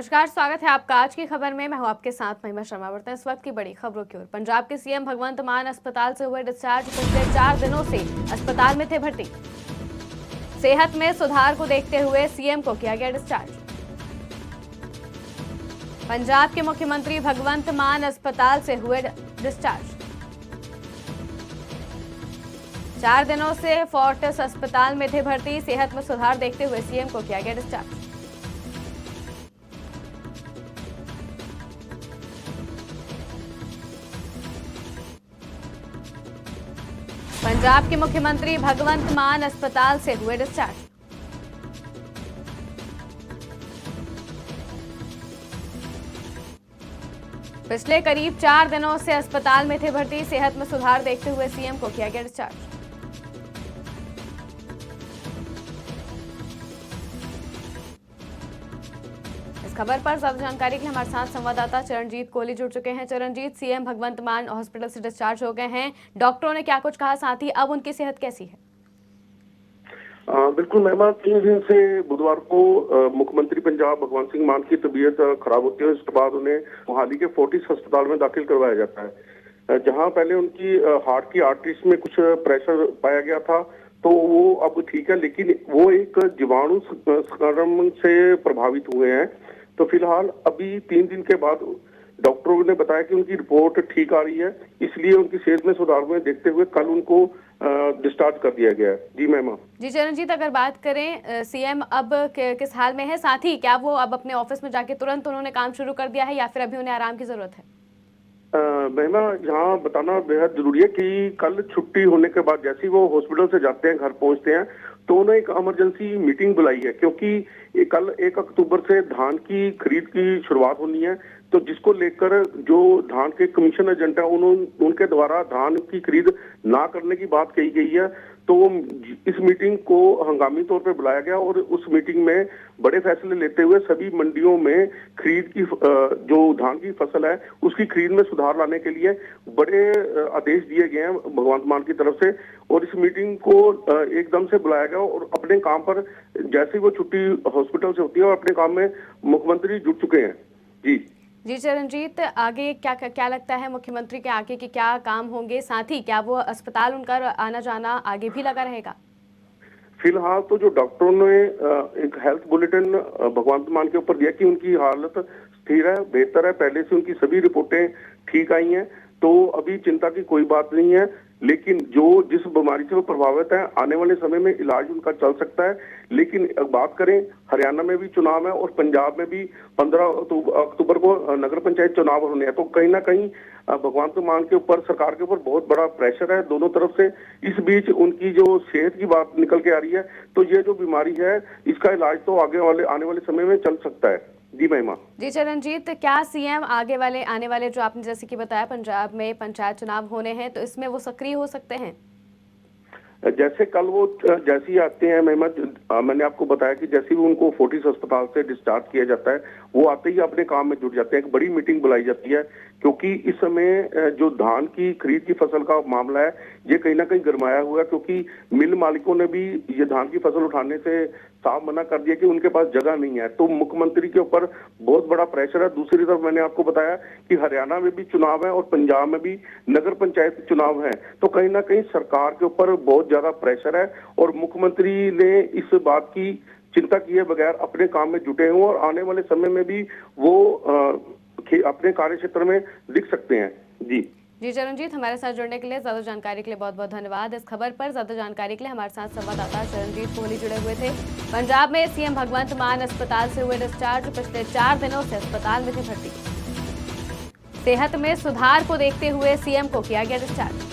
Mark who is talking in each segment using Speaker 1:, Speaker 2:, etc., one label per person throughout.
Speaker 1: नमस्कार, स्वागत है आपका आज की खबर में। मैं हूं आपके साथ महिमा शर्मा। बढ़ते हैं इस वक्त की बड़ी खबरों की ओर। पंजाब के सीएम भगवंत मान अस्पताल से हुए डिस्चार्ज। पिछले 4 दिनों से अस्पताल में थे भर्ती। सेहत में सुधार को देखते हुए सीएम को किया गया डिस्चार्ज। पंजाब के मुख्यमंत्री भगवंत मान अस्पताल से हुए डिस्चार्ज। 4 दिनों से फोर्टिस अस्पताल में थे भर्ती। सेहत में सुधार देखते हुए सीएम को किया गया डिस्चार्ज। पंजाब के मुख्यमंत्री भगवंत मान अस्पताल से हुए डिस्चार्ज। पिछले करीब 4 दिनों से अस्पताल में थे भर्ती। सेहत में सुधार देखते हुए सीएम को किया गया डिस्चार्ज। इस खबर पर ज्यादा जानकारी के लिए हमारे साथ संवाददाता चरणजीत कोहली जुड़ चुके हैं। चरणजीत, सीएम भगवंत मान हॉस्पिटल से डिस्चार्ज हो गए हैं, डॉक्टरों ने क्या कुछ कहा, साथ ही अब उनकी सेहत कैसी है?
Speaker 2: बिल्कुल महिमा, 3 दिन से बुधवार को मुख्यमंत्री पंजाब भगवंत सिंह मान की तबीयत खराब होती है। इसके बाद उन्हें मोहाली के फोर्टिस अस्पताल में दाखिल करवाया जाता है, जहां पहले उनकी हार्ट की आर्टरीज में कुछ प्रेशर पाया गया था, तो वो अब ठीक है, लेकिन वो एक जीवाणु संक्रमण से प्रभावित हुए हैं। तो फिलहाल अभी 3 दिन के बाद डॉक्टरों ने बताया कि उनकी रिपोर्ट ठीक आ रही है, इसलिए उनकी सेहत में सुधार हुए देखते हुए कल उनको डिस्चार्ज कर दिया गया है। जी मैम।
Speaker 1: जी चरणजीत, अगर बात करें सीएम अब किस हाल में है, साथ ही क्या वो अब अपने ऑफिस में जाके तुरंत उन्होंने काम शुरू कर दिया है या फिर अभी उन्हें आराम की जरूरत है?
Speaker 2: महिमा, यहाँ बताना बेहद जरूरी है कि कल छुट्टी होने के बाद जैसे ही वो हॉस्पिटल से जाते हैं, घर पहुंचते हैं, तो उन्हें एक इमरजेंसी मीटिंग बुलाई है, क्योंकि कल 1 अक्टूबर से धान की खरीद की शुरुआत होनी है। तो जिसको लेकर जो धान के कमीशन एजेंट है उनके द्वारा धान की खरीद ना करने की बात कही गई है। तो इस मीटिंग को हंगामी तौर पर बुलाया गया और उस मीटिंग में बड़े फैसले लेते हुए सभी मंडियों में खरीद की जो धान की फसल है उसकी खरीद में सुधार लाने के लिए बड़े आदेश दिए गए हैं भगवंत मान की तरफ से। और इस मीटिंग को एकदम से बुलाया गया और अपने काम पर जैसे ही वो छुट्टी हॉस्पिटल से होती है और अपने काम में मुख्यमंत्री जुट चुके हैं। जी
Speaker 1: चरणजीत, आगे क्या लगता है मुख्यमंत्री के आगे के क्या काम होंगे, साथ ही क्या वो अस्पताल उनका आना जाना आगे भी लगा रहेगा?
Speaker 2: फिलहाल तो जो डॉक्टरों ने एक हेल्थ बुलेटिन भगवंत मान के ऊपर दिया कि उनकी हालत स्थिर है, बेहतर है, पहले से उनकी सभी रिपोर्टें ठीक आई हैं, तो अभी चिंता की कोई बात नहीं है। लेकिन जो जिस बीमारी से वो प्रभावित है, आने वाले समय में इलाज उनका चल सकता है। लेकिन बात करें, हरियाणा में भी चुनाव है और पंजाब में भी 15 अक्टूबर को नगर पंचायत चुनाव होने हैं, तो कहीं ना कहीं भगवंत मान के ऊपर, सरकार के ऊपर बहुत बड़ा प्रेशर है दोनों तरफ से। इस बीच उनकी जो सेहत की बात निकल के आ रही है, तो ये जो बीमारी है इसका इलाज तो आने वाले समय में चल सकता है। जी महिमा।
Speaker 1: जी चरणजीत, क्या सीएम आने वाले जो आपने जैसे कि बताया पंजाब में पंचायत चुनाव होने हैं, तो इसमें वो सक्रिय हो सकते हैं?
Speaker 2: जैसे कल वो जैसे ही आते हैं महिमा, मैंने आपको बताया कि जैसे ही उनको फोर्टिस अस्पताल से डिस्चार्ज किया जाता है, वो आते ही अपने काम में जुट जाते हैं। एक बड़ी मीटिंग बुलाई जाती है, क्योंकि इस समय जो धान की खरीद की फसल का मामला है ये कहीं ना कहीं गरमाया हुआ है, क्योंकि मिल मालिकों ने भी ये धान की फसल उठाने से साफ मना कर दिया कि उनके पास जगह नहीं है। तो मुख्यमंत्री के ऊपर बहुत बड़ा प्रेशर है। दूसरी तरफ मैंने आपको बताया कि हरियाणा में भी चुनाव है और पंजाब में भी नगर पंचायत चुनाव है, तो कहीं ना कहीं सरकार के ऊपर बहुत ज्यादा प्रेशर है और मुख्यमंत्री ने इस बात की चिंता किए बगैर अपने काम में जुटे हुए और आने वाले समय में भी वो अपने कार्य क्षेत्र में दिख सकते हैं। जी
Speaker 1: चरणजीत, हमारे साथ जुड़ने के लिए, ज्यादा जानकारी के लिए बहुत बहुत धन्यवाद। इस खबर पर ज्यादा जानकारी के लिए हमारे साथ संवाददाता चरणजीत कोहली जुड़े हुए थे। पंजाब में सीएम भगवंत मान अस्पताल से हुए डिस्चार्ज। पिछले 4 दिनों से अस्पताल में थे भर्ती। सेहत में सुधार को देखते हुए सीएम को किया गया डिस्चार्ज।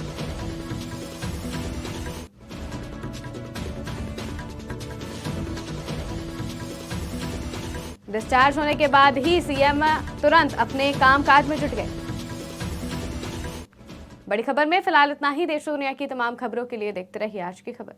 Speaker 1: डिस्चार्ज होने के बाद ही सीएम तुरंत अपने कामकाज में जुट गए। बड़ी खबर में फिलहाल इतना ही। देश और दुनिया की तमाम खबरों के लिए देखते रहिए आज की खबर।